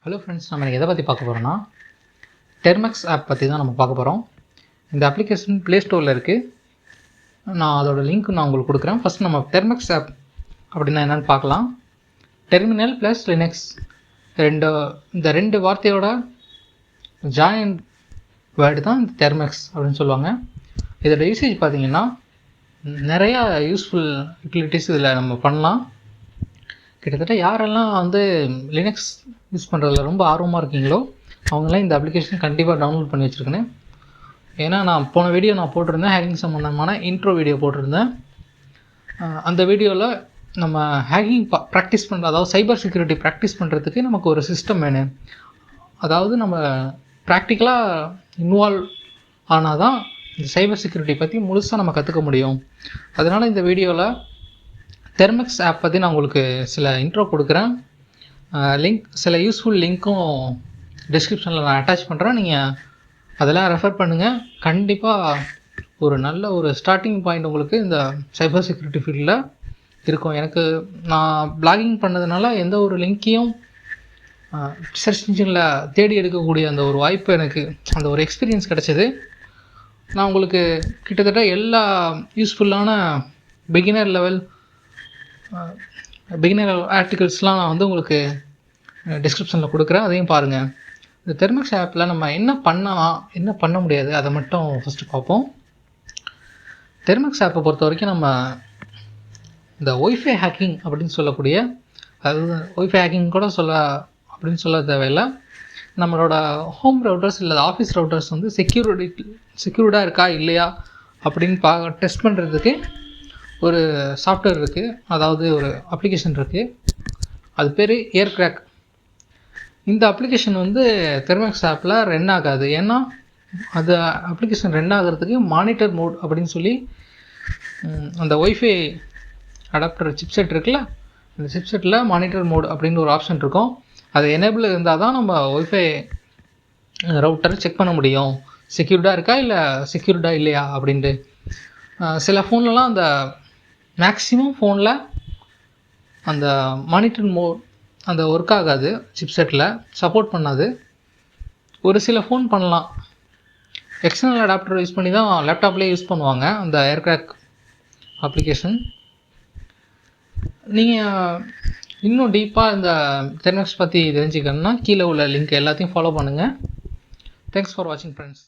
Hello friends, நம்ம எதை பற்றி பார்க்க போகிறோம்னா டெர்மக்ஸ் ஆப் பற்றி தான் நம்ம பார்க்க போகிறோம். இந்த அப்ளிகேஷன் ப்ளே ஸ்டோரில் இருக்குது. நான் அதோட லிங்க் நான் உங்களுக்கு கொடுக்குறேன். ஃபஸ்ட் நம்ம டெர்மக்ஸ் ஆப் அப்படின்னா என்னென்னு பார்க்கலாம். டெர்மினல் ப்ளஸ் லினக்ஸ் இந்த ரெண்டு வார்த்தையோட ஜாயின் வேர்டு தான் இந்த டெர்மக்ஸ் அப்படின்னு சொல்லுவாங்க. இதோட யூசேஜ் பார்த்திங்கன்னா நிறையா யூஸ்ஃபுல் யூட்டிலிட்டிஸ் இதில் நம்ம பண்ணலாம். கிட்டத்தட்ட யாரெல்லாம் லினக்ஸ் யூஸ் பண்ணுறதுல ரொம்ப ஆர்வமாக இருக்கீங்களோ அவங்களாம் இந்த அப்ளிகேஷன் கண்டிப்பாக டவுன்லோட் பண்ணி வச்சுருக்கேன். ஏன்னா நான் போன வீடியோ போட்டிருந்தேன், ஹேக்கிங் சம்மந்தமான இன்ட்ரோ வீடியோ போட்டிருந்தேன். அந்த வீடியோவில் நம்ம ஹேக்கிங் ப்ராக்டிஸ் பண்ணுற, அதாவது சைபர் செக்யூரிட்டி ப்ராக்டிஸ் பண்ணுறதுக்கு நமக்கு ஒரு சிஸ்டம் வேணும். அதாவது நம்ம ப்ராக்டிக்கலாக இன்வால்வ் ஆனால் தான் இந்த சைபர் செக்யூரிட்டி பற்றி முழுசாக நம்ம கற்றுக்க முடியும். அதனால் இந்த வீடியோவில் தெர்மக்ஸ் ஆப் பற்றி நான் உங்களுக்கு சில இன்ட்ரோ கொடுக்குறேன். லிங்க், சில யூஸ்ஃபுல் லிங்க்கும் டிஸ்கிரிப்ஷனில் நான் அட்டாச் பண்ணுறேன். நீங்கள் அதெல்லாம் ரெஃபர் பண்ணுங்கள். கண்டிப்பாக ஒரு நல்ல ஒரு ஸ்டார்டிங் பாயிண்ட் உங்களுக்கு இந்த சைபர் செக்யூரிட்டி ஃபீல்டில் இருக்கும். எனக்கு நான் பிளாகிங் பண்ணதுனால எந்த ஒரு லிங்க்கையும் சர்ச் இன்ஜினில் தேடி எடுக்கக்கூடிய அந்த ஒரு வாய்ப்பு, எனக்கு அந்த ஒரு எக்ஸ்பீரியன்ஸ் கிடச்சிது. நான் உங்களுக்கு கிட்டத்தட்ட எல்லா யூஸ்ஃபுல்லான பிகினர் ஆர்டிகல்ஸ்லாம் நான் உங்களுக்கு டிஸ்கிரிப்ஷனில் கொடுக்குறேன், அதையும் பாருங்கள். இந்த தெர்மக்ஸ் ஆப்பில் நம்ம என்ன பண்ணலாம், என்ன பண்ண முடியாது, அதை மட்டும் ஃபஸ்ட்டு பார்ப்போம். தெர்மக்ஸ் ஆப்பை பொறுத்த வரைக்கும் நம்ம இந்த ஒய்ஃபை ஹேக்கிங் அப்படின்னு சொல்லக்கூடிய, அதாவது ஒய்ஃபை ஹேக்கிங் கூட அப்படின்னு சொல்ல தேவையில்லை. நம்மளோட ஹோம் ரவுட்டர்ஸ் இல்லை ஆஃபீஸ் ரவுட்டர்ஸ் செக்யூர்டாக இருக்கா இல்லையா அப்படின்னு டெஸ்ட் பண்ணுறதுக்கு ஒரு சாஃப்ட்வேர் இருக்குது, அதாவது ஒரு அப்ளிகேஷன் இருக்குது. அது பேர் ஏர்க்ராக். இந்த அப்ளிகேஷன் தெர்மக்ஸ் ஆப்பில் ரன் ஆகாது. ஏன்னா அது அப்ளிகேஷன் ரன் ஆகிறதுக்கு மானிட்டர் மோட் அப்படின்னு சொல்லி அந்த ஒய்ஃபை அடாப்டர் சிப்செட் இருக்குல்ல, இந்த சிப்செட்டில் மானிட்டர் மோட் அப்படின்னு ஒரு ஆப்ஷன் இருக்கும். அது எனேபிள் இருந்தால் தான் நம்ம ஒய்ஃபை ரவுட்டரை செக் பண்ண முடியும், செக்யூர்டாக இருக்கா இல்லை செக்யூர்டாக இல்லையா அப்படின்ட்டு. சில ஃபோன்லலாம் அந்த மேக்ஸிமம் ஃபோனில் அந்த மானிட்டர் மோட் அந்த ஒர்க் ஆகாது, சிப்செட்டில் சப்போர்ட் பண்ணாது. ஒரு சில ஃபோன் பண்ணலாம். எக்ஸ்டர்னல் அடாப்டர் யூஸ் பண்ணி தான் லேப்டாப்லேயே யூஸ் பண்ணுவாங்க அந்த ஏர்க்ராக் அப்ளிகேஷன். நீங்கள் இன்னும் டீப்பாக இந்த தெர்மக்ஸ் பற்றி தெரிஞ்சுக்கணுன்னா கீழே உள்ள லிங்க் எல்லாத்தையும் ஃபாலோ பண்ணுங்கள். தேங்க்ஸ் ஃபார் வாட்சிங் ஃப்ரெண்ட்ஸ்.